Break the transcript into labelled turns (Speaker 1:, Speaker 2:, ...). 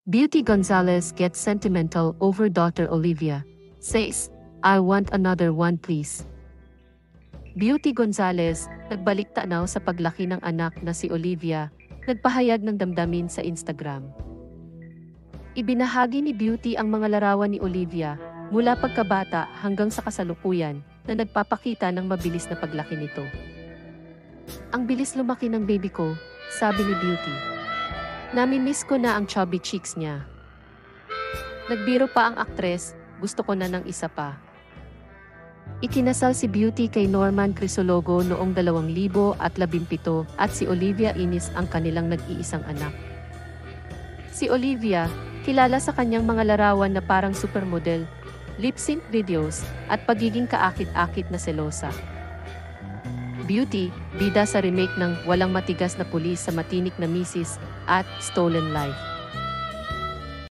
Speaker 1: Beauty Gonzalez gets sentimental over daughter Olivia. Says, "I want another one please." Beauty Gonzalez, nagbalik tanaw sa paglaki ng anak na si Olivia, nagpahayag ng damdamin sa Instagram. Ibinahagi ni Beauty ang mga larawan ni Olivia, mula pagkabata hanggang sa kasalukuyan, na nagpapakita ng mabilis na paglaki nito. "Ang bilis lumaki ng baby ko," sabi ni Beauty. "Nami-miss ko na ang chubby cheeks niya. Nagbiro pa ang aktres, gusto ko na ng isa pa." Ikinasal si Beauty kay Norman Crisologo noong 2017 at si Olivia Innis ang kanilang nag-iisang anak. Si Olivia, kilala sa kanyang mga larawan na parang supermodel, lip-sync videos, at pagiging kaakit-akit na selosa. Beauty, bida sa remake ng Walang Matigas na Pulis sa Matinik na Misis at Stolen Life.